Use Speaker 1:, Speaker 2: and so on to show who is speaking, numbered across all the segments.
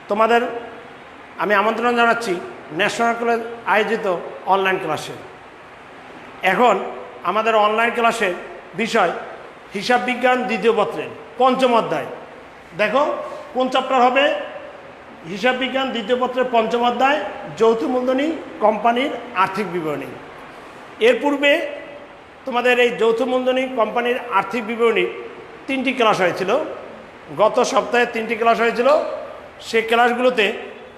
Speaker 1: তোমাদের আমি আমন্ত্রণ জানাচ্ছি ন্যাশনাল কলেজ আয়োজিত অনলাইন ক্লাসে। এখন আমাদের অনলাইন ক্লাসের বিষয় হিসাব বিজ্ঞান দ্বিতীয় পত্রের পঞ্চম অধ্যায়। দেখো কোন চ্যাপ্টার হবে? হিসাব বিজ্ঞান দ্বিতীয় পত্রের পঞ্চম অধ্যায়, যৌথ মূলধনী কোম্পানির আর্থিক বিবরণী। এর পূর্বে তোমাদের এই যৌথ মূলধনী কোম্পানির আর্থিক বিবরণী 3টি ক্লাস হয়েছিল। গত সপ্তাহে 3টি ক্লাস হয়েছিল। সেই ক্লাসগুলোতে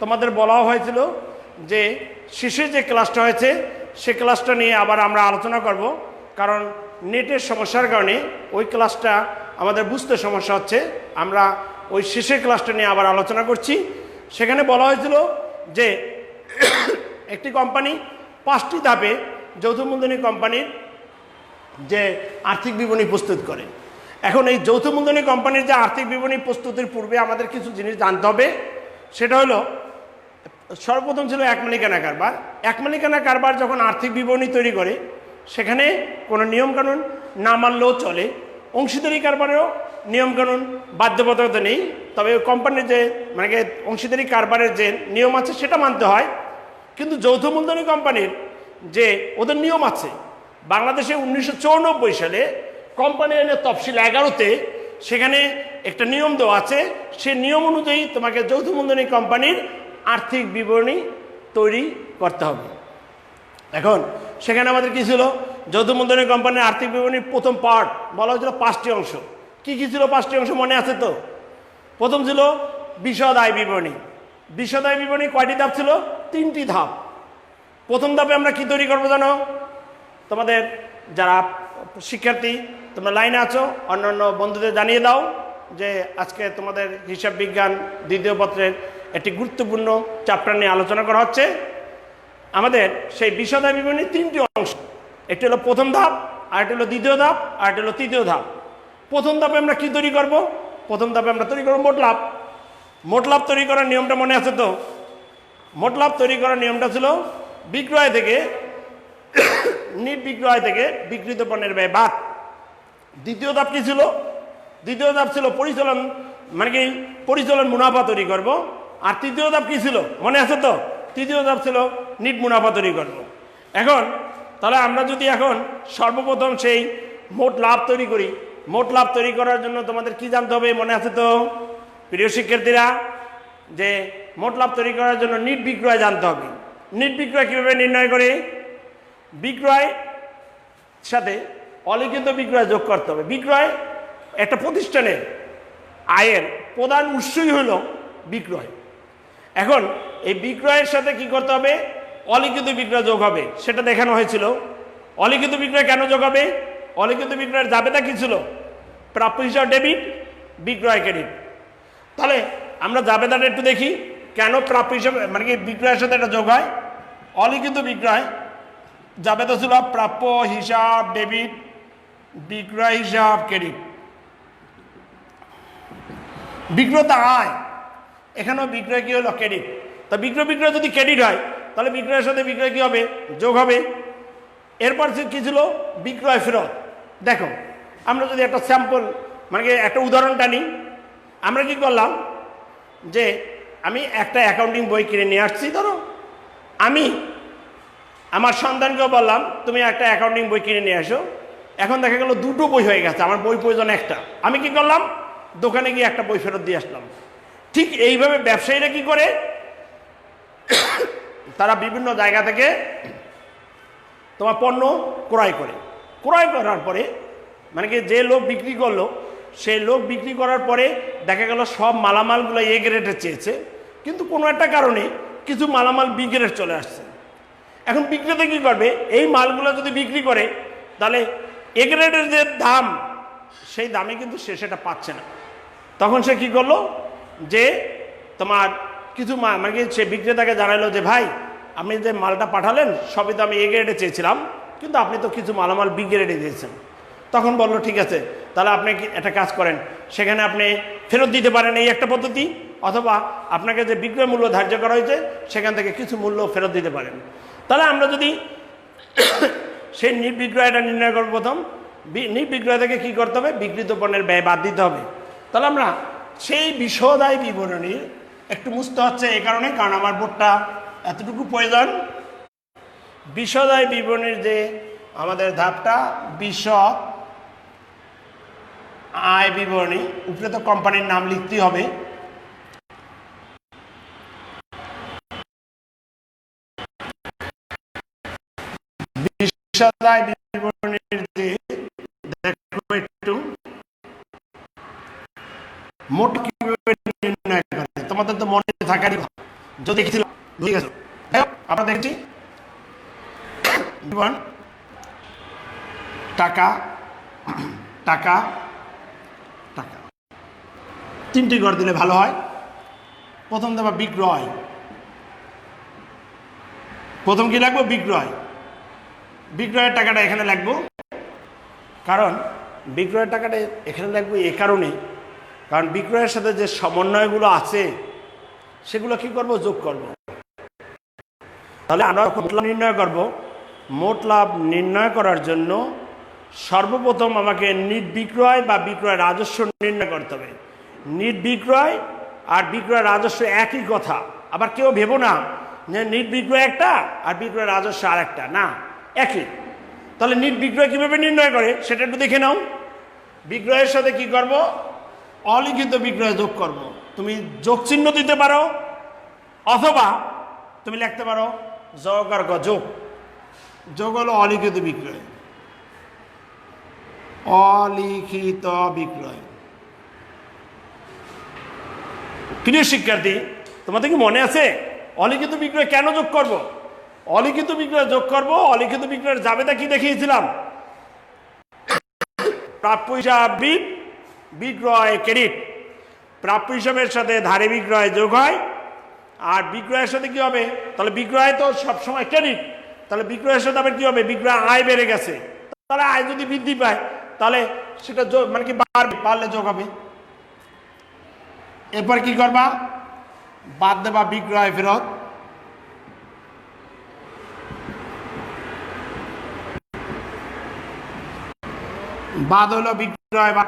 Speaker 1: তোমাদের বলা হয়েছিল যে শেষে যে ক্লাসটা হয়েছে সে ক্লাসটা নিয়ে আবার আমরা আলোচনা করব, কারণ নেটের সমস্যার কারণে ওই ক্লাসটা আমাদের বুঝতে সমস্যা হচ্ছে। আমরা ওই শেষের ক্লাসটা নিয়ে আবার আলোচনা করছি। সেখানে বলা হয়েছিল যে একটি কোম্পানি 5টি ধাপে যৌথ মূলধনী কোম্পানির যে আর্থিক বিবরণী প্রস্তুত করে। এখন এই যৌথ মূলধনী কোম্পানির যে আর্থিক বিবরণী প্রস্তুতির পূর্বে আমাদের কিছু জিনিস জানতে হবে। সেটা হলো, সর্বপ্রথম ছিল এক মালিকানা কারবার। এক মালিকানা কারবার যখন আর্থিক বিবরণী তৈরি করে সেখানে কোনো নিয়মকানুন না মানলেও চলে। অংশীদারি কারবারেও নিয়মকানুন বাধ্যবাধকতা নেই, তবে কোম্পানির যে অংশীদারি কারবারের যে নিয়ম আছে সেটা মানতে হয়। কিন্তু যৌথ মূলধনী কোম্পানির যে ওদের নিয়ম আছে, বাংলাদেশে 1994 সালে কোম্পানি আইনের তফসিল 11-তে সেখানে একটা নিয়ম দেওয়া আছে। সেই নিয়ম অনুযায়ী তোমাকে যৌথ মূলধনী কোম্পানির আর্থিক বিবরণী তৈরি করতে হবে। এখন সেখানে আমাদের কী ছিল? যৌথ মূলধনী কোম্পানির আর্থিক বিবরণীর প্রথম পার্ট বলা হয়েছিল 5টি অংশ। কী কী ছিল 5টি অংশ মনে আছে তো? প্রথম ছিল বিশদ আয় বিবরণী। বিশদ আয় বিবরণী কয়টি ধাপ ছিল? 3টি ধাপ। প্রথম ধাপে আমরা কি তৈরি করবো জানো? তোমাদের যারা শিক্ষার্থী তোমরা লাইনে আছো, অন্যান্য বন্ধুদের জানিয়ে দাও যে আজকে তোমাদের হিসাব বিজ্ঞান দ্বিতীয় পত্রের একটি গুরুত্বপূর্ণ চ্যাপ্টার নিয়ে আলোচনা করা হচ্ছে। আমাদের সেই বিশদ আয় বিবরণীর 3টি অংশ, একটি হলো প্রথম ধাপ, আরেকটি হলো দ্বিতীয় ধাপ, আরেকটি হলো তৃতীয় ধাপ। প্রথম ধাপে আমরা কি তৈরি করব? প্রথম ধাপে আমরা তৈরি করবো মোট লাভ। মোট লাভ তৈরি করার নিয়মটা মনে আছে তো? মোট লাভ তৈরি করার নিয়মটা ছিল বিক্রয় থেকে নির্বিক্রয় থেকে বিক্রিত পণ্যের ব্যয় বাদ। দ্বিতীয় ধাপ কি ছিল? দ্বিতীয় ধাপ ছিল পরিচালন, পরিচালন মুনাফা তৈরি করব। আর তৃতীয় ধাপ কি ছিল মনে আছে তো? তৃতীয় ধাপ ছিল নিট মুনাফা তৈরি করব। এখন তাহলে আমরা যদি এখন সর্বপ্রথম সেই মোট লাভ তৈরি করি, মোট লাভ তৈরি করার জন্য তোমাদের কি জানতে হবে মনে আছে তো প্রিয় শিক্ষার্থীরা? যে মোট লাভ তৈরি করার জন্য নিট বিক্রয় জানতে হবে। নিট বিক্রয় কীভাবে নির্ণয় করে? বিক্রয় সাথে অলিখিত বিক্রয় যোগ করতে হবে। বিক্রয় একটা প্রতিষ্ঠানের আয়ের প্রধান উৎসই হলো বিক্রয়। এখন এই বিক্রয়ের সাথে কি করতে হবে? অলিখিত বিক্রয় যোগ হবে। সেটা দেখানো হয়েছিল। অলিখিত বিক্রয় কেন যোগ হবে? অলিখিত বিক্রয়ের জাবেদা কি ছিল? প্রাপ্য হিসাব ডেবিট, বিক্রয় ক্রেডিট। তাহলে আমরা জাবেদাটা একটু দেখি, কেন প্রাপ্য হিসাব বিক্রয়ের সাথে এটা যোগ হয়। অলিখিত বিক্রয় জাবেদা ছিল প্রাপ্য হিসাব ডেবিট, বিক্রয় হিসাব ক্রেডিট। বিক্রয় তো আয়, এখানেও বিক্রয় কি হলো? ক্রেডিট। তা বিক্রয় যদি ক্রেডিট হয় তাহলে বিক্রয়ের সাথে বিক্রয় কি হবে? যোগ হবে। এরপর কি ছিল? বিক্রয় ফেরত। দেখো আমরা যদি একটা স্যাম্পল একটা উদাহরণটা নিই, আমরা কি করলাম যে আমি একটা অ্যাকাউন্টিং বই কিনে নিয়ে আসছি। ধরো আমি আমার সন্তানকেও বললাম তুমি একটা অ্যাকাউন্টিং বই কিনে নিয়ে আসো। এখন দেখা গেল 2টো বই হয়ে গেছে, আমার বই প্রয়োজন একটা। আমি কি করলাম? দোকানে গিয়ে একটা বই ফেরত দিয়ে আসলাম। ঠিক এইভাবে ব্যবসায়ীরা কি করে? তারা বিভিন্ন জায়গা থেকে তোমার পণ্য ক্রয় করে। ক্রয় করার পরে যে লোক বিক্রি করলো, সেই লোক বিক্রি করার পরে দেখা গেল সব মালামালগুলো এ গ্রেডে চেয়েছে, কিন্তু কোনো একটা কারণে কিছু মালামাল বি গ্রেড চলে আসছে। এখন বিক্রেতা কী করবে? এই মালগুলো যদি বিক্রি করে তাহলে এ গ্রেডের যে দাম, সেই দামে কিন্তু সে সেটা পাচ্ছে না। তখন সে কি করলো? যে তোমার কিছু সে বিক্রেতাকে জানালো যে ভাই আপনি যে মালটা পাঠালেন সবই তো আমি এ গ্রেডে চেয়েছিলাম, কিন্তু আপনি তো কিছু মালামাল বি গ্রেডে দিয়েছেন। তখন বললো ঠিক আছে, তাহলে আপনি একটা কাজ করেন, সেখানে আপনি ফেরত দিতে পারেন এই একটা পদ্ধতি, অথবা আপনাকে যে বিক্রয় মূল্য ধার্য করা হয়েছে সেখান থেকে কিছু মূল্য ফেরত দিতে পারেন। তাহলে আমরা যদি সেই নির্বিক্রয়টা নির্ণয় করব, প্রথম নির্বিক্রয় থেকে কী করতে হবে? বিক্রিত পণ্যের ব্যয় বাদ দিতে হবে। তাহলে আমরা সেই বিশদ আয় বিবরণীর একটু মুছতে হচ্ছে এই কারণে, কারণ আমার বোর্ডটা এতটুকু প্রয়োজন। বিশদায় বিবরণীর যে আমাদের ধাপটা, বিশদ আয় বিবরণী, উপরে তো কোম্পানির নাম লিখতেই হবে। বিশদায় বিবরণীর যে দেখো একটু মোট কিভাবে নির্ণয় করে, তোমাদের তো মনে থাকারই যদি দেখেছিল, ঠিক আছে আমরা দেখছি টাকা টাকা টাকা, তিনটি ঘর দিলে ভালো হয়। প্রথম দেবা বিক্রয়, প্রথম কি লাগবো? বিক্রয়। বিক্রয়ের টাকাটা এখানে লাগবো, কারণ বিক্রয়ের টাকাটা এখানে লাগবে এ কারণে, কারণ বিক্রয়ের সাথে যে সমন্বয়গুলো আছে সেগুলো কি করব? যোগ করব। তাহলে আমরা মোট লাভ নির্ণয় করব। মোট লাভ নির্ণয় করার জন্য সর্বপ্রথম আমাকে নিট বিক্রয় বা বিক্রয় রাজস্ব নির্ণয় করতে হবে। নিট বিক্রয় আর বিক্রয় রাজস্ব একই কথা, আবার কেউ ভেবো না যে নিট বিক্রয় একটা আর বিক্রয় রাজস্ব আর একটা, না একই। তাহলে নিট বিক্রয় কিভাবে নির্ণয় করে সেটা একটু দেখে নাও। বিক্রয়ের সাথে কি করব? অলিখিত বিক্রয় যোগ করব। তুমি যোগ চিহ্ন দিতে পারো, অথবা তুমি লিখতে পারো যোগ আর যোগ। যোগ হলো অলিখিত বিক্রয়, অলিখিত বিক্রয়। প্রিয় শিক্ষার্থী, তোমাদের কি মনে আছে অলিখিত বিক্রয় কেন যোগ করব? অলিখিত বিক্রয় যোগ করব, অলিখিত বিক্রয়ের জাবেদা কি দেখিয়েছিলাম? প্রাপ্য হিসাব বিক্রয় ক্রেডিট। প্রাপ্য হিসাবের সাথে ধারে বিক্রয় যোগ হয়, আর বিক্রয়ের সাথে কি হবে? তাহলে বিক্রয় তো সবসময় ক্রেডিট, তাহলে বিক্রয়ের সাথে আবার কি হবে? বিক্রয় আয় বেড়ে গেছে, তাহলে আয় যদি বৃদ্ধি পায় তাহলে সেটা মানে কি বাড়বে, বাড়লে যোগ হবে। এরপর কি করবা? বাদ দেবা বিক্রয় ফেরত। বাদ হলো বিক্রয় বা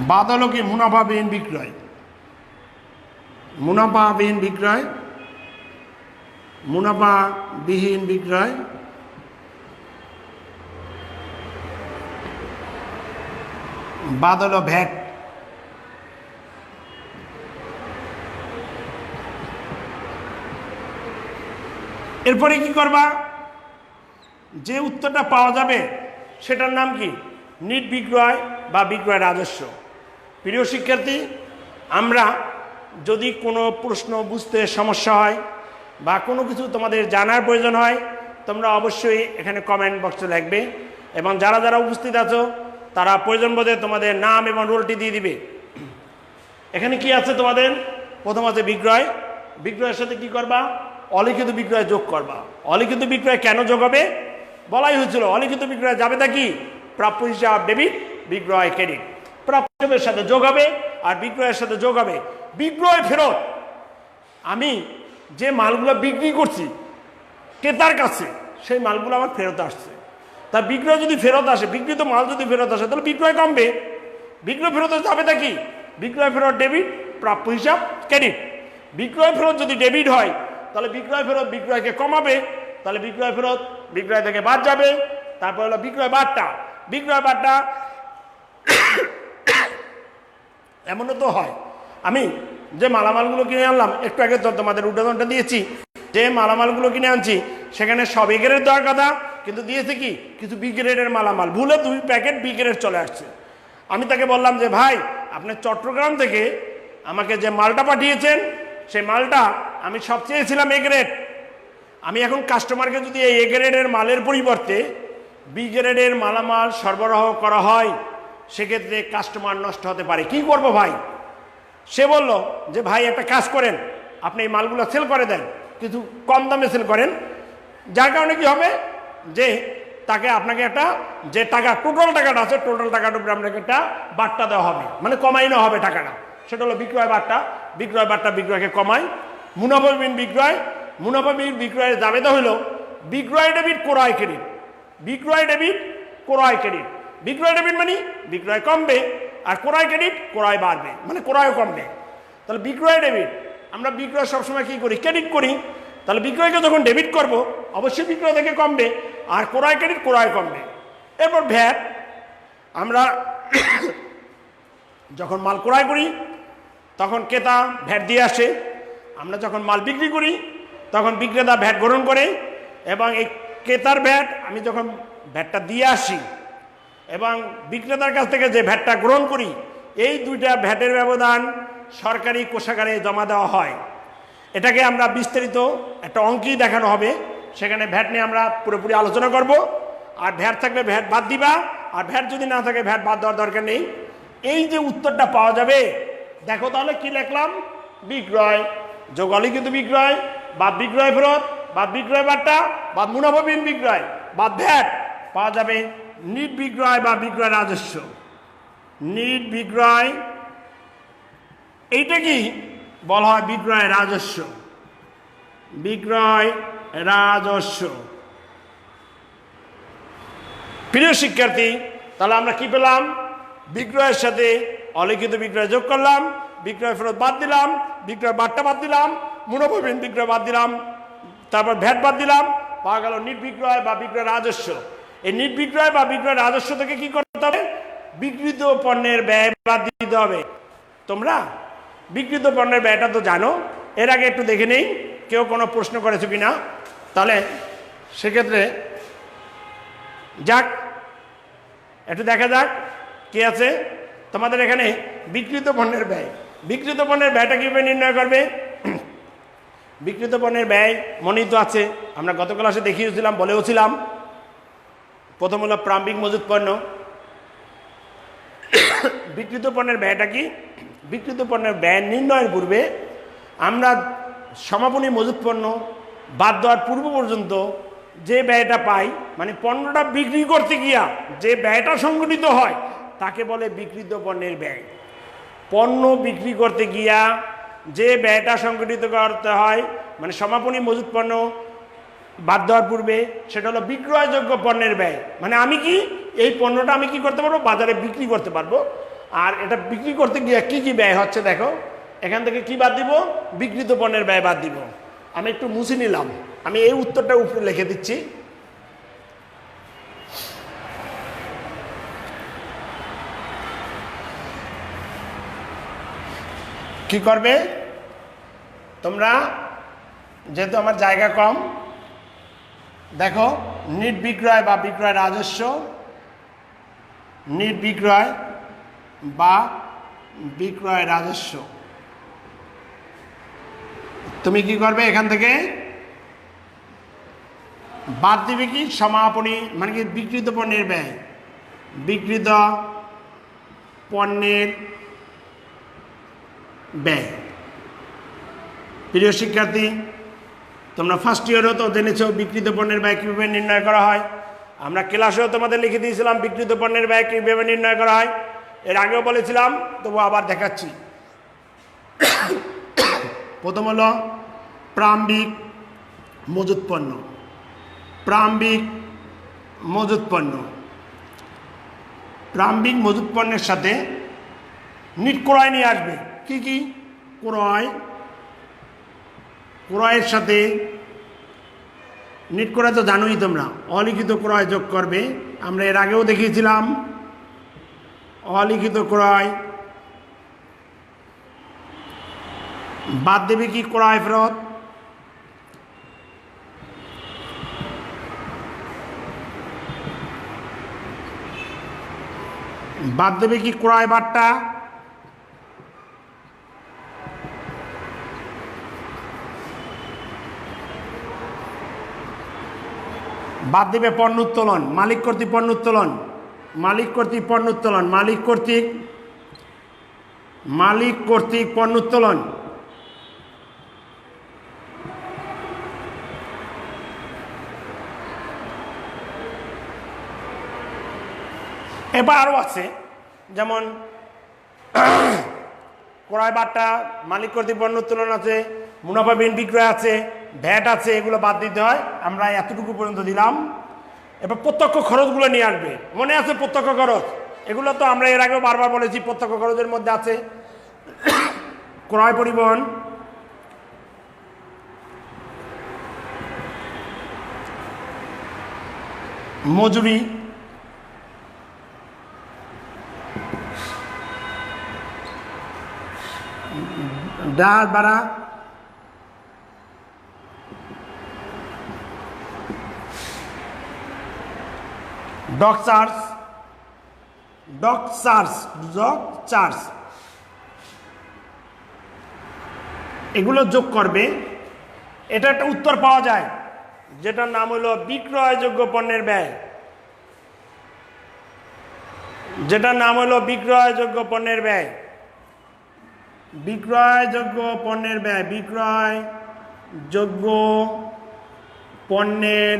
Speaker 1: বাদ হলো কি? মুনাফাবিহীন বিক্রয়। মুনাফাবিহীন বিক্রয়, মুনাফাবিহীন বিক্রয়। বাদ হলো ভ্যাট। এরপরে কি করবা? যে উত্তরটা পাওয়া যাবে সেটার নাম কি? নিট বিক্রয় বা বিক্রয় রাজস্ব। প্রিয় শিক্ষার্থী, আমরা যদি কোনো প্রশ্ন বুঝতে সমস্যা হয় বা কোনো কিছু তোমাদের জানার প্রয়োজন হয়, তোমরা অবশ্যই এখানে কমেন্ট বক্সে লিখবে, এবং যারা যারা উপস্থিত আছো তারা প্রয়োজন বোধে তোমাদের নাম এবং রোলটি দিয়ে দিবে। এখানে কি আছে তোমাদের? প্রথম আছে বিক্রয়। বিক্রয়ের সাথে কি করবা? অলিখিত বিক্রয় যোগ করবা। অলিখিত বিক্রয় কেন যোগ হবে? বলাই হয়েছিল অলিখিত বিক্রয় জাবেদা কি? প্রাপ্য হিসাব ডেবিট, বিক্রয় ক্রেডিট। প্রাপ্য হিসাবের সাথে যোগ হবে আর বিক্রয়ের সাথে যোগ হবে বিক্রয় ফেরত। আমি যে মালগুলো বিক্রি করছি ক্রেতার কাছে, সেই মালগুলো আমার ফেরত আসছে। তা বিক্রয় যদি ফেরত আসে, বিক্রিত মাল যদি ফেরত আসে, তাহলে বিক্রয় কমবে। বিক্রয় ফেরত জাবেদা কি? বিক্রয় ফেরত ডেবিট, প্রাপ্য হিসাব ক্রেডিট। বিক্রয় ফেরত যদি ডেবিট হয় তাহলে বিক্রয় ফেরত বিক্রয়কে কমাবে, তাহলে বিক্রয় ফেরত বিক্রয় থেকে বাদ যাবে। তারপর হলো বিক্রয় বার্তা। বিক্রয় বার্তা এমনও তো হয়, আমি যে মালামালগুলো কিনে আনলাম, একটু আগে তো তোমাদের উদাহরণটা দিয়েছি, যে মালামালগুলো কিনে আনছি সেখানে সব এ গ্রেড দেওয়ার কথা, কিন্তু দিয়েছে কি? কিছু বি গ্রেডের মালামাল, ভুলে 2 প্যাকেট বি গ্রেড চলে আসছে। আমি তাকে বললাম যে ভাই, আপনি চট্টগ্রাম থেকে আমাকে যে মালটা পাঠিয়েছেন সেই মালটা আমি সব চেয়েছিলাম এ গ্রেড। আমি এখন কাস্টমারকে যদি এই এ গ্রেডের মালের পরিবর্তে বি গ্রেডের মালামাল সরবরাহ করা হয়, সেক্ষেত্রে কাস্টমার নষ্ট হতে পারে। কি করব ভাই? সে বলল যে ভাই একটা কাজ করেন, আপনি এই মালগুলো সেল করে দেন, কিন্তু কম দামে সেল করেন, যার কারণে কি হবে যে তাকে আপনাকে একটা যে টাকা টোটাল টাকাটা আছে, টোটাল টাকাটার উপরে আপনাকে একটা বার্তা দেওয়া হবে, মানে কমাই নেওয়া হবে টাকাটা। সেটা হলো বিক্রয় বার্তা। বিক্রয় বার্তা বিক্রয়কে কমায়। মুনাফাবিহীন বিক্রয়। মুনাফাবিহীন বিক্রয়ের জাবেদা হলো বিক্রয় ডেবিট ক্রয় ক্রেডিট, বিক্রয় ডেবিট ক্রয় ক্রেডিট। বিক্রয় ডেবিট মানে বিক্রয় কমবে, আর ক্রয় ক্রেডিট ক্রয় বাড়বে, মানে ক্রয়ও কমবে। তাহলে বিক্রয় ডেবিট, আমরা বিক্রয় সবসময় কি করি? ক্রেডিট করি। তাহলে বিক্রয়কে যখন ডেবিট করব অবশ্যই বিক্রয় থেকে কমবে, আর ক্রয় ক্রেডিট ক্রয় কমবে। এরপর ভ্যাট, আমরা যখন মাল ক্রয় করি তখন ক্রেতা ভ্যাট দিয়ে আসে, আমরা যখন মাল বিক্রি করি তখন বিক্রেতা ভ্যাট গ্রহণ করে, এবং এই ক্রেতার ভ্যাট আমি যখন ভ্যাটটা দিয়ে আসি এবং বিক্রেতার কাছ থেকে যে ভ্যাটটা গ্রহণ করি, এই দুইটা ভ্যাটের ব্যবধান সরকারি কোষাগারে জমা দেওয়া হয়। এটাকে আমরা বিস্তারিত একটা অঙ্কই দেখানো হবে, সেখানে ভ্যাট নিয়ে আমরা পুরোপুরি আলোচনা করব। আর ভ্যাট থাকলে ভ্যাট বাদ দিবা, আর ভ্যাট যদি না থাকে ভ্যাট বাদ দেওয়ার দরকার নেই। এই যে উত্তরটা পাওয়া যাবে, দেখো তাহলে কি লিখলাম? বিক্রয় যোগ অলিখিত বিক্রয় বা বিক্রয় ফেরত বা বিক্রয় বাট্টা বা মুনাফাবিহীন বিক্রয় বা ভ্যাট, পাওয়া যাবে নিট বিক্রয় বা বিক্রয় রাজস্ব। নিট বিক্রয়, এইটা কি বলা হয়? বিক্রয় রাজস্ব, বিক্রয় রাজস্ব। প্রিয় শিক্ষার্থী, তাহলে আমরা কি পেলাম? বিক্রয়ের সাথে অলিখিত বিক্রয় যোগ করলাম, বিক্রয় ফেরত বাদ দিলাম, বিক্রয় বাট্টা বাদ দিলাম, মুনাফাবিহীন বিক্রয় বাদ দিলাম, তারপর ভ্যাট বাদ দিলাম, পাওয়া গেল নিট বিক্রয় বা বিক্রয় রাজস্ব। এই নিট বিক্রয় বা বিক্রয় রাজস্ব থেকে কি করতে হবে? বিক্রিত পণ্যের ব্যয় বাদ দিতে হবে। তোমরা বিক্রিত পণ্যের ব্যয়টা তো জানো, এর আগে একটু দেখে নেই কেউ কোনো প্রশ্ন করেছো কিনা। তাহলে সেক্ষেত্রে যাক, একটু দেখা যাক কি আছে তোমাদের এখানে। বিক্রিত পণ্যের ব্যয়, বিক্রিত পণ্যের ব্যয়টা কীভাবে নির্ণয় করবে? বিক্রিত পণ্যের ব্যয় মনেই তো আছে, আমরা গত ক্লাসে দেখিয়েছিলাম, বলেওছিলাম। প্রথম হলো প্রারম্ভিক মজুত পণ্য। বিক্রিত পণ্যের ব্যয়টা কি? বিক্রিত পণ্যের ব্যয় নির্ণয়ের পূর্বে আমরা সমাপনী মজুত পণ্য বাদ দেওয়ার পূর্ব পর্যন্ত যে ব্যয়টা পাই, মানে পণ্যটা বিক্রি করতে গিয়া যে ব্যয়টা সংঘটিত হয় তাকে বলে বিক্রিত পণ্যের ব্যয়। পণ্য বিক্রি করতে গিয়া যে ব্যয়টা সংঘটিত করতে হয়, মানে সমাপনী মজুত পণ্য বাদ দেওয়ার পূর্বে, সেটা হলো বিক্রয়যোগ্য পণ্যের ব্যয়। মানে আমি কি এই পণ্যটা আমি কি করতে পারবো? বাজারে বিক্রি করতে পারবো। আর এটা বিক্রি করতে গিয়ে কি কি ব্যয় হচ্ছে দেখো, এখান থেকে কি বাদ দিব? বিক্রিত পণ্যের ব্যয় বাদ দিব। আমি একটু মুছে নিলাম, আমি এই উত্তরটা উপরে লিখে দিচ্ছি। কি করবে তোমরা? যেহেতু আমার জায়গা কম, দেখো নিট বিক্রয় বা বিক্রয় রাজস্ব, নিট বিক্রয় বা বিক্রয় রাজস্ব। তুমি কি করবে? এখান থেকে বাদ দিবে কি? সমাপনী, মানে কি বিক্রিত পণ্যের ব্যয়, বিক্রিত পণ্যের ব্যয়। প্রিয় শিক্ষার্থী, তোমরা ফার্স্ট ইয়ারও তো জেনেছ বিক্রিত পণ্যের ব্যয় কীভাবে নির্ণয় করা হয়। আমরা ক্লাসেও তোমাদের লিখে দিয়েছিলাম বিক্রিত পণ্যের ব্যয় কীভাবে নির্ণয় করা হয়, এর আগেও বলেছিলাম, তবু আবার দেখাচ্ছি। প্রথম হলো প্রারম্ভিক মজুত পণ্য, প্রারম্ভিক মজুত পণ্য। প্রারম্ভিক মজুত পণ্যের সাথে নিট ক্রয় নিয়ে আসবে। কি কি? ক্রয়, ক্রয়ের সাথে নিট ক্রয় তো জানোই তোমরা, অলিখিত ক্রয় যোগ করবে। আমরা এর আগেও দেখিয়েছিলাম অলিখিত ক্রয় বাদ দেবে কি? ক্রয় ফেরত। বাদ দেবে কি? ক্রয় বাট্টা। বাদ দেবে পণ্য উত্তোলন, মালিক কর্তৃক পণ্য উত্তোলন, মালিক কর্তৃক পণ্য উত্তোলন, মালিক কর্তৃক পণ্য উত্তোলন। এবার আরও আছে, যেমন ক্রয় বাট্টা, মালিক কর্তৃক পণ্য উত্তোলন আছে, মুনাফাবিহীন বিক্রয় আছে, ভ্যাট আছে, এগুলো বাদ দিতে হয়। আমরা এতটুকু পর্যন্ত দিলাম। এবার প্রত্যক্ষ খরচগুলো নিয়ে আসবে। মনে আছে প্রত্যক্ষ খরচ? এগুলো তো আমরা এর আগেও বারবার বলেছি। প্রত্যক্ষ খরচের মধ্যে আছে ক্রয় পরিবহন, মজুরি, ডাল ভাড়া, ডক চার্জ, এগুলো যোগ করবে। এটা একটা উত্তর পাওয়া যায় যেটার নাম হলো বিক্রয়যোগ্য পণ্যের ব্যয়। যেটার নাম হলো বিক্রয়যোগ্য পণ্যের ব্যয়। বিক্রয়যোগ্য পণ্যের ব্যয়, বিক্রয়যোগ্য পণ্যের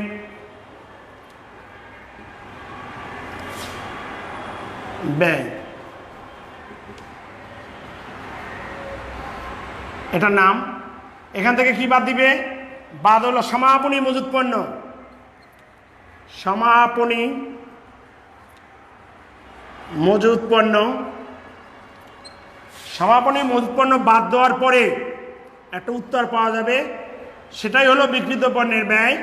Speaker 1: ব্যয়, এটার নাম। এখান থেকে কি বাদ দিবে? বাদ হলো সমাপনী মজুত পণ্য। সমাপনী মজুত পণ্য। সমাপনী মজুত পণ্য বাদ দেওয়ার পরে একটা উত্তর পাওয়া যাবে, সেটাই হলো বিক্রিত পণ্যের ব্যয়।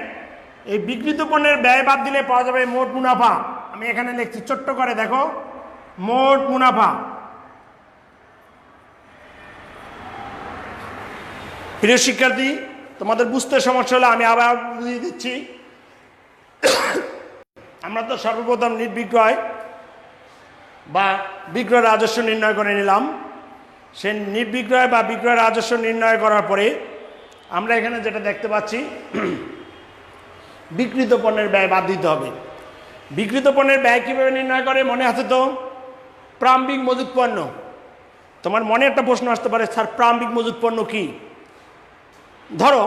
Speaker 1: এই বিক্রিত পণ্যের ব্যয় বাদ দিলে পাওয়া যাবে মোট মুনাফা। আমি এখানে লিখছি ছোট্ট করে, দেখো, মোট মুনাফা। প্রিয় শিক্ষার্থী, তোমাদের বুঝতে সমস্যা হলে আমি আবার বুঝিয়ে দিচ্ছি। আমরা তো সর্বপ্রথম নির্বিক্রয় বা বিক্রয় রাজস্ব নির্ণয় করে নিলাম। সে নির্বিক্রয় বা বিক্রয় রাজস্ব নির্ণয় করার পরে আমরা এখানে যেটা দেখতে পাচ্ছি, বিক্রিত পণ্যের ব্যয় বাদ দিতে হবে। বিক্রিত পণ্যের ব্যয় কীভাবে নির্ণয় করে মনে আছে তো? প্রারম্ভিক মজুত পণ্য। তোমার মনে একটা প্রশ্ন আসতে পারে, স্যার প্রারম্ভিক মজুত পণ্য কি? ধরো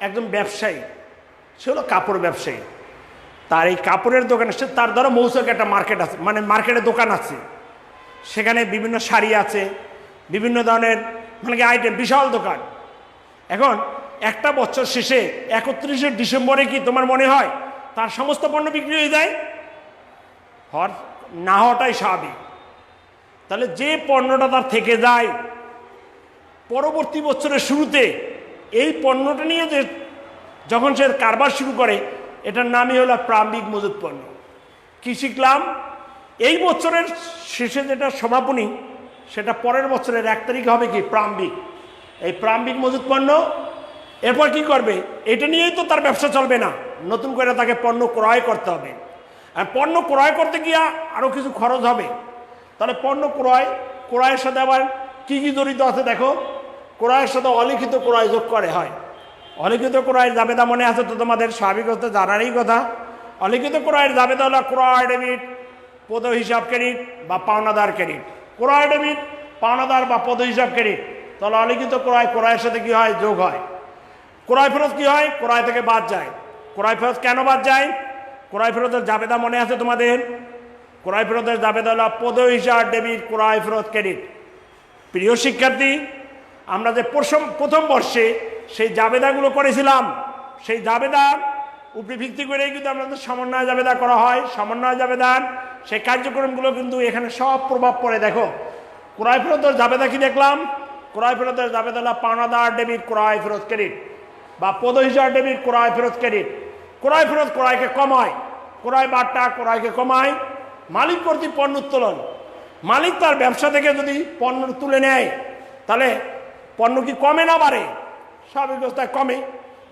Speaker 1: একজন ব্যবসায়ী, সে হলো কাপড় ব্যবসায়ী, তার এই কাপড়ের দোকানে সে, তার ধরো মৌসুমে একটা মার্কেট আছে, মানে মার্কেটে দোকান আছে, সেখানে বিভিন্ন শাড়ি আছে, বিভিন্ন ধরনের মানে কি আইটেম, বিশাল দোকান। এখন একটা বছর শেষে 31শে ডিসেম্বরে কি তোমার মনে হয় তার সমস্ত পণ্য বিক্রি হয়ে যায়? না হওয়াটাই স্বাভাবিক। তাহলে যে পণ্যটা তার থেকে যায়, পরবর্তী বছরের শুরুতে এই পণ্যটা নিয়ে যে যখন সে কারবার শুরু করে, এটার নামই হলো প্রারম্ভিক মজুত পণ্য। কি শিখলাম? এই বছরের শেষে যেটা সমাপনী, সেটা পরের বছরের 1 তারিখে হবে কি প্রারম্ভিক। এই প্রারম্ভিক মজুত পণ্য এরপর কি করবে? এটা নিয়েই তো তার ব্যবসা চলবে না, নতুন করে তাকে পণ্য ক্রয় করতে হবে। আর পণ্য ক্রয় করতে গিয়ে আরও কিছু খরচ হবে। তাহলে পণ্য ক্রয়ের সাথে আবার কি কি জড়িত আছে দেখো। ক্রয়ের সাথে অলিখিত ক্রয় যোগ করে হয়। অলিখিত ক্রয়ের জাবেদা মনে আছে তো তোমাদের? স্বাভাবিক হতে জানারই কথা। অলিখিত ক্রয়ের জাবেদা হলো ক্রয় ডেবিট, পদ হিসাব ক্রেডিট বা পাওনাদার ক্রেডিট। ক্রয় ডেবিট, পাওনাদার বা পদ হিসাব ক্রেডিট। তাহলে অলিখিত ক্রয়ের সাথে কি হয়? যোগ হয়। ক্রয় ফেরত কি হয়? ক্রয় থেকে বাদ যায়। ক্রয় ফেরত কেন বাদ যায়? ক্রয় ফেরতের জাবেদা মনে আছে তোমাদের? ক্রয় ফেরতের জাবেদা হলো পদ হিসাব ডেবিট, ক্রয় ফেরত ক্রেডিট। প্রিয় শিক্ষার্থী, আমরা যে প্রথম বর্ষে সেই জাবেদাগুলো করেছিলাম, সেই জাবেদার উপরে ভিত্তি করে কিন্তু আমাদের সমন্বয় জাবেদা করা হয়। সমন্বয় জাবেদার সেই কার্যক্রমগুলো কিন্তু এখানে সব প্রভাব পড়ে। দেখো, ক্রয় ফেরতের জাবেদা কি দেখলাম? ক্রয় ফেরতের জাবেদা হলো পাওনাদার ডেবিট, ক্রয় ফেরত ক্রেডিট বা পদ হিসাব ডেবিট, ক্রয় ফেরত ক্রেডিট। ক্রয় ফেরত ক্রয়কে কমায়, ক্রয় বার্তা ক্রয়কে কমায়। মালিক কর্তৃক পণ্য উত্তোলন, মালিক তার ব্যবসা থেকে যদি পণ্য তুলে নেয়, তাহলে পণ্য কি কমে না বাড়ে? স্বাভাবিক অবস্থায় কমে।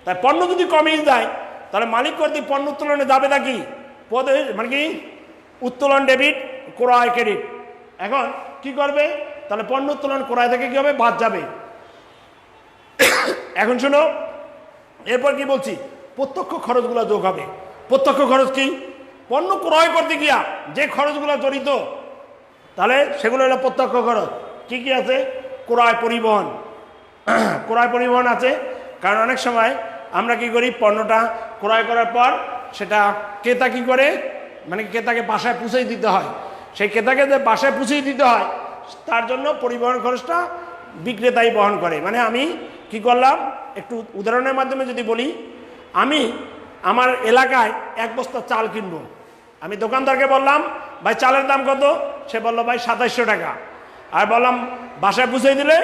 Speaker 1: তাই পণ্য যদি কমেই যায়, তাহলে মালিক কর্তৃক পণ্য উত্তোলনে যাবে তা কি? মানে কি উত্তোলন ডেবিট, ক্রয় ক্রেডিট। এখন কি করবে? তাহলে পণ্য উত্তোলন ক্রয় থেকে কি হবে? বাদ যাবে। এখন শোনো, এরপর কি বলছি? প্রত্যক্ষ খরচগুলো যোগ হবে। প্রত্যক্ষ খরচ কি? পণ্য ক্রয় করতে গিয়া যে খরচগুলো জড়িত, তাহলে সেগুলো হলো প্রত্যক্ষ খরচ। কি কি আছে? ক্রয় পরিবহন। ক্রয় পরিবহন আছে, কারণ অনেক সময় আমরা কি করি, পণ্যটা ক্রয় করার পর সেটা ক্রেতা কি করে, মানে ক্রেতাকে বাসায় পৌঁছেই দিতে হয়। সেই ক্রেতাকে যে বাসায় পৌঁছেই দিতে হয়, তার জন্য পরিবহন খরচটা বিক্রেতাই বহন করে। মানে আমি কি করলাম, একটু উদাহরণের মাধ্যমে যদি বলি, আমি আমার এলাকায় 1 বস্তা চাল কিনবো, আমি দোকানদারকে বললাম ভাই চালের দাম কত, সে বলল ভাই 2700 টাকা, আর বললাম বাসায় বুঝিয়ে দিলে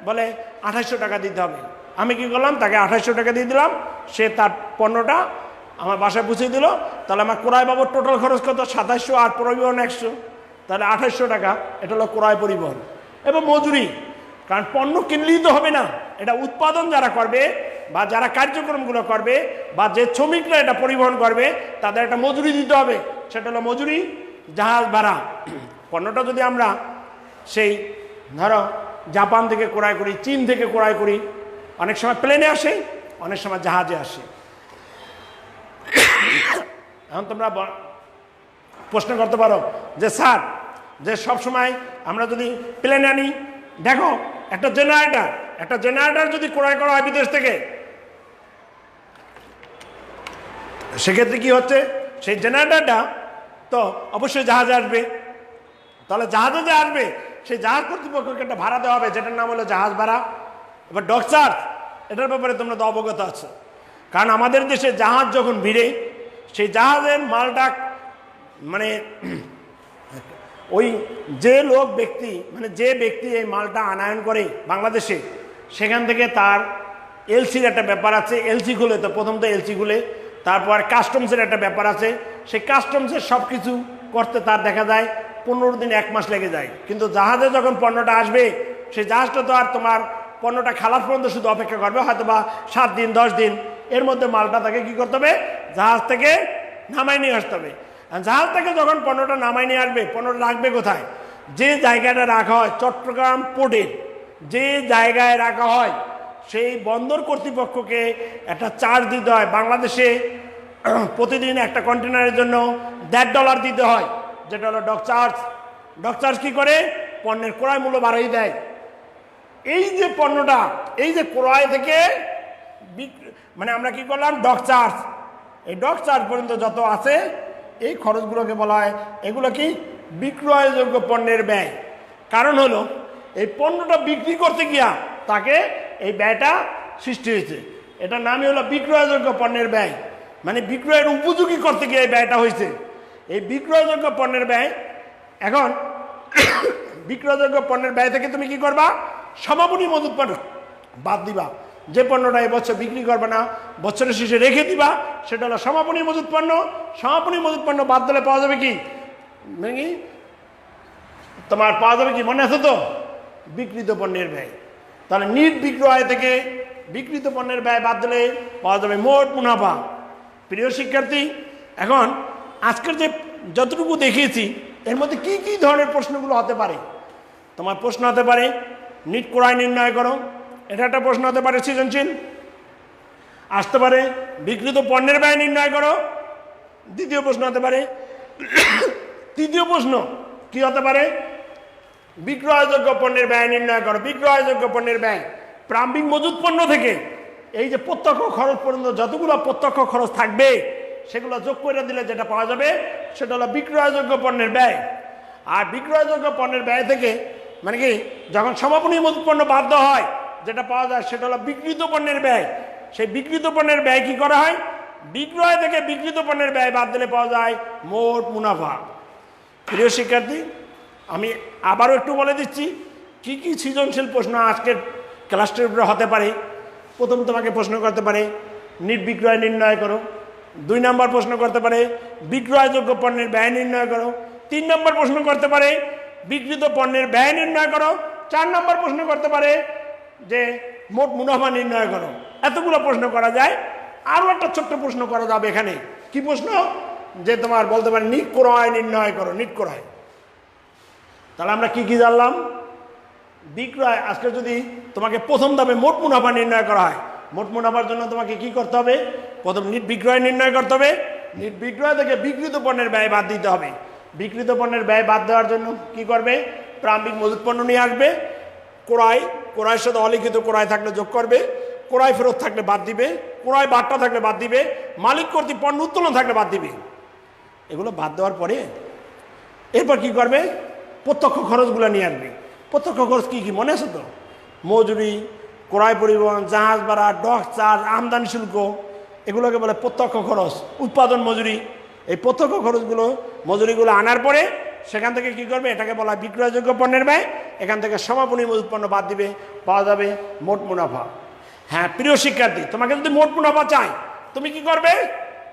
Speaker 1: বলে 2800 টাকা দিতে হবে। আমি কি করলাম, তাকে 2800 টাকা দিয়ে দিলাম, সে তার পণ্যটা আমার বাসায় বুঝিয়ে দিল। তাহলে আমার ক্রয় বাবদ টোটাল খরচ কত, 2700 আর পরিবহন 100, তাহলে 2800 টাকা। এটা হলো ক্রয় পরিবহন এবং মজুরি। কারণ পণ্য কিনলেই তো হবে না, এটা উৎপাদন যারা করবে বা যারা কার্যক্রমগুলো করবে বা যে শ্রমিকরা এটা পরিবহন করবে তাদের একটা মজুরি দিতে হবে, সেটা হলো মজুরি। জাহাজ ভাড়া, পণ্যটা যদি আমরা সেই ধরো জাপান থেকে ক্রয় করি, চীন থেকে ক্রয় করি, অনেক সময় প্লেনে আসে, অনেক সময় জাহাজে আসে। এখন তোমরা প্রশ্ন করতে পারো যে স্যার, যে সব সময় আমরা যদি প্লেনে আনি, দেখো একটা জেনারেটর যদি ক্রয় করা হয় বিদেশ থেকে, সেক্ষেত্রে কি হচ্ছে, সেই জেনারেটরটা তো অবশ্যই জাহাজে আসবে। তাহলে জাহাজে যে আসবে সেই জাহাজ কর্তৃপক্ষকে একটা ভাড়া দেওয়া হবে, যেটার নাম হলো জাহাজ ভাড়া। এবার ডক চার্জ, এটার ব্যাপারে তোমরা তো অবগত আছো। কারণ আমাদের দেশে জাহাজ যখন ভিড়ে, সেই জাহাজের মালটা মানে ওই যে ব্যক্তি এই মালটা আনয়ন করে বাংলাদেশে, সেখান থেকে তার এলসির একটা ব্যাপার আছে, এলসি খুলে, তো প্রথম তো এলসি খুলে, তারপর কাস্টমসের একটা ব্যাপার আছে, সেই কাস্টমসের সব কিছু করতে তার দেখা যায় 15 দিন 1 মাস লেগে যায়। কিন্তু জাহাজে যখন পণ্যটা আসবে, সেই জাহাজটা তো আর তোমার পণ্যটা খালাস পর্যন্ত শুধু অপেক্ষা করবে, হয়তো বা 7 দিন 10 দিন, এর মধ্যে মালটা তাকে কি করতে হবে, জাহাজ থেকে নামাই নিয়ে আসতে হবে। জাহাজ থেকে যখন পণ্যটা নামাই নিয়ে আসবে, পণ্যটা রাখবে কোথায়, যে জায়গাটা রাখা হয় চট্টগ্রাম পোর্টের যে জায়গায় রাখা হয়, সেই বন্দর কর্তৃপক্ষকে একটা চার্জ দিতে হয়। বাংলাদেশে প্রতিদিন একটা কন্টেনারের জন্য $1.5 দিতে হয়, যেটা হলো ডক চার্জ। ডক চার্জ কি করে, পণ্যের ক্রয় মূল্য বাড়িয়ে দেয়। এই যে পণ্যটা, এই যে ক্রয় থেকে মানে আমরা কি করলাম, ডক চার্জ, এই ডক চার্জ পর্যন্ত যত আছে এই খরচগুলোকে বলা হয়, এগুলো কি বিক্রয়যোগ্য পণ্যের ব্যয়। কারণ হলো এই পণ্যটা বিক্রি করতে গিয়া তাকে এই ব্যয়টা সৃষ্টি হয়েছে, এটার নামই হলো বিক্রয়যোগ্য পণ্যের ব্যয়। মানে বিক্রয়ের উপযোগী করতে গিয়ে এই ব্যয়টা হয়েছে, এই বিক্রয়যোগ্য পণ্যের ব্যয়। এখন বিক্রয়যোগ্য পণ্যের ব্যয় থেকে তুমি কি করবা, সমাপনী মজুত পণ্য বাদ দিবা। যে পণ্যটা এবছর বিক্রি করবে না, বছরের শেষে রেখে দিবা, সেটা হলো সমাপনী মজুত পণ্য। সমাপনী মজুত পণ্য বাদ দিলে পাওয়া যাবে কি, মানে কি তোমার পাওয়া যাবে কি, মনে আছে তো, বিক্রিত পণ্যের ব্যয়। তাহলে নিট বিক্রয় থেকে বিক্রিত পণ্যের ব্যয় বাদ দিলে পাওয়া যাবে মোট মুনাফা। প্রিয় শিক্ষার্থী, এখন আজকের যে যতটুকু দেখিয়েছি, এর মধ্যে কি কি ধরনের প্রশ্নগুলো হতে পারে, তোমার প্রশ্ন হতে পারে নিট ক্রয় নির্ণয় করো, এটা একটা প্রশ্ন হতে পারে, সৃজনশীল আসতে পারে। বিক্রিত পণ্যের ব্যয় নির্ণয় করো, দ্বিতীয় প্রশ্ন হতে পারে। তৃতীয় প্রশ্ন কি হতে পারে, বিক্রয়যোগ্য পণ্যের ব্যয় নির্ণয় করো। বিক্রয়যোগ্য পণ্যের ব্যয় প্রারম্ভিক মজুত পণ্য থেকে এই যে প্রত্যক্ষ খরচ পর্যন্ত যতগুলো প্রত্যক্ষ খরচ থাকবে, সেগুলো যোগ করে দিলে যেটা পাওয়া যাবে সেটা হলো বিক্রয়যোগ্য পণ্যের ব্যয়। আর বিক্রয়যোগ্য পণ্যের ব্যয় থেকে মানে কি, যখন সমাপনী মজুত পণ্য বাদ দেওয়া হয়, যেটা পাওয়া যায় সেটা হলো বিক্রিত পণ্যের ব্যয়। সেই বিক্রিত পণ্যের ব্যয় কি করা হয়, বিক্রয় থেকে বিক্রিত পণ্যের ব্যয় বাদ দিলে পাওয়া যায় মোট মুনাফা। প্রিয় শিক্ষার্থী, আমি আবারও একটু বলে দিচ্ছি কি কি সৃজনশীল প্রশ্ন আজকের ক্লাসটির উপরে হতে পারে। প্রথম তোমাকে প্রশ্ন করতে পারে নিট বিক্রয় নির্ণয় করো। 2 নম্বর প্রশ্ন করতে পারে বিক্রয়যোগ্য পণ্যের ব্যয় নির্ণয় করো। 3 নম্বর প্রশ্ন করতে পারে বিক্রিত পণ্যের ব্যয় নির্ণয় করো। 4 নম্বর প্রশ্ন করতে পারে যে মোট মুনাফা নির্ণয় করো। এতগুলো প্রশ্ন করা যায়। আরও একটা ছোট্ট প্রশ্ন করা যাবে এখানে। কি প্রশ্ন, যে তোমার বলতে পারে নিট ক্রয় নির্ণয় করো, নিট ক্রয়। তাহলে আমরা কি কি জানলাম, বিক্রয়। আজকে যদি তোমাকে প্রথম ধাপে মোট মুনাফা নির্ণয় করা হয়, মোট মুনাফার জন্য তোমাকে কি করতে হবে, প্রথম নিট বিক্রয় নির্ণয় করতে হবে। নিট বিক্রয় থেকে বিক্রিত পণ্যের ব্যয় বাদ দিতে হবে। বিক্রিত পণ্যের ব্যয় বাদ দেওয়ার জন্য কি করবে, প্রারম্ভিক মজুত পণ্য নিয়ে আসবে। ক্রয়ের সাথে অলিখিত ক্রয় থাকলে যোগ করবে, ক্রয় ফেরত থাকলে বাদ দিবে, ক্রয় বাট্টা থাকলে বাদ দিবে, মালিক কর্তৃক পণ্য উত্তোলন থাকলে বাদ দিবে। এগুলো বাদ দেওয়ার পরে এরপর কি করবে, প্রত্যক্ষ খরচগুলো নিয়ে আসবে। প্রত্যক্ষ খরচ কি কি মনে আছে তো, মজুরি, ক্রয় পরিবহন, জাহাজ ভাড়া, ডক চার্জ, আমদানি শুল্ক, এগুলোকে বলে প্রত্যক্ষ খরচ। উৎপাদন মজুরি, এই প্রত্যক্ষ খরচগুলো মজুরিগুলো আনার পরে সেখান থেকে কি করবে, এটাকে বলা বিক্রয়যোগ্য পণ্যের ব্যয়। এখান থেকে সমাপনী মজুত পণ্য বাদ দিবে, পাওয়া যাবে মোট মুনাফা। হ্যাঁ প্রিয় শিক্ষার্থী, তোমাকে যদি মোট মুনাফা চাই তুমি কি করবে,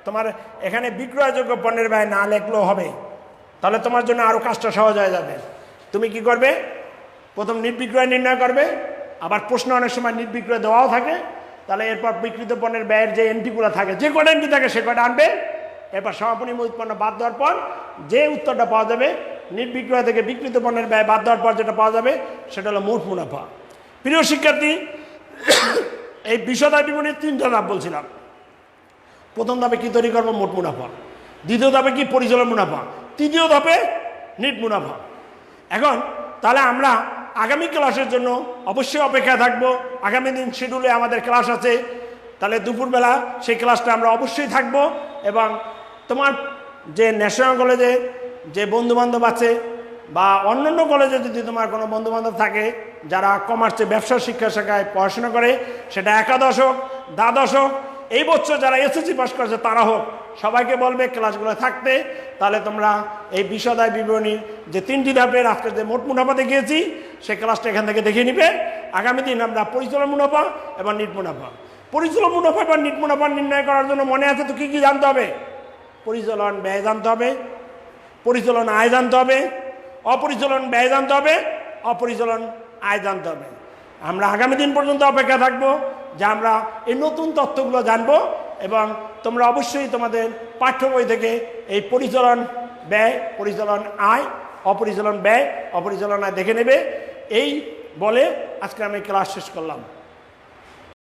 Speaker 1: তোমার এখানে বিক্রয়যোগ্য পণ্যের ব্যয় না লেখলেও হবে, তাহলে তোমার জন্য আরও কাজটা সহজ হয়ে যাবে। তুমি কি করবে, প্রথম নির্বিক্রয় নির্ণয় করবে, আবার প্রশ্ন অনেক সময় নির্বিক্রয় দেওয়াও থাকে, তাহলে এরপর বিক্রিত পণ্যের ব্যয়ের যে এন্ট্রিগুলো থাকে, যে কটা এন্ট্রি থাকে সে কটা আনবে, এরপর সমাপনী মজুত পণ্য বাদ দেওয়ার পর যে উত্তরটা পাওয়া যাবে, নির্বিক্রয় থেকে বিক্রিত পণ্যের ব্যয় বাদ দেওয়ার পর যেটা পাওয়া যাবে সেটা হলো মোট মুনাফা। প্রিয় শিক্ষার্থী, এই বিশদায় বিবরণীর 3টা ধাপ বলছিলাম। প্রথম ধাপে কি তৈরি করবো, মোট মুনাফা। দ্বিতীয় ধাপে কি, পরিচালন মুনাফা। তৃতীয় ধাপে নিট মুনাফা। এখন তাহলে আমরা আগামী ক্লাসের জন্য অবশ্যই অপেক্ষা থাকবো। আগামী দিন শিডিউলে আমাদের ক্লাস আছে, তাহলে দুপুরবেলা সেই ক্লাসটা আমরা অবশ্যই থাকবো। এবং তোমার যে ন্যাশনাল কলেজে যে বন্ধুবান্ধব আছে বা অন্যান্য কলেজে যদি তোমার কোনো বন্ধুবান্ধব থাকে যারা কমার্সে ব্যবসা শিক্ষা শাখায় পড়াশোনা করে, সেটা একাদশ হোক, দ্বাদশ হোক, এই বছর যারা এসএসসি পাস করেছে তারা হোক, সবাইকে বলবে ক্লাসগুলো থাকতে। তাহলে তোমরা এই বিশদায় বিবরণীর যে 3টি ধাপের আজকে যে মোট মুনাফা দেখিয়েছি সেই ক্লাসটা এখান থেকে দেখে নিবে। আগামী দিন আমরা পরিচালন মুনাফা এবং নিট মুনাফা, পরিচালন মুনাফা এবং নিট মুনাফা নির্ণয় করার জন্য মনে আছে তো কী কী জানতে হবে, পরিচালন ব্যয় জানতে হবে, পরিচালন আয় জানতে হবে, অপরিচালন ব্যয় জানতে হবে, অপরিচালন আয় জানতে হবে। আমরা আগামী দিন পর্যন্ত অপেক্ষা থাকবো যে আমরা এই নতুন তথ্যগুলো জানবো। এবং তোমরা অবশ্যই তোমাদের পাঠ্য বই থেকে এই পরিচালন ব্যয়, পরিচালন আয়, অপরিচালন ব্যয়, অপরিচালন আয় দেখে নেবে। এই বলে আজকে আমি ক্লাস শেষ করলাম।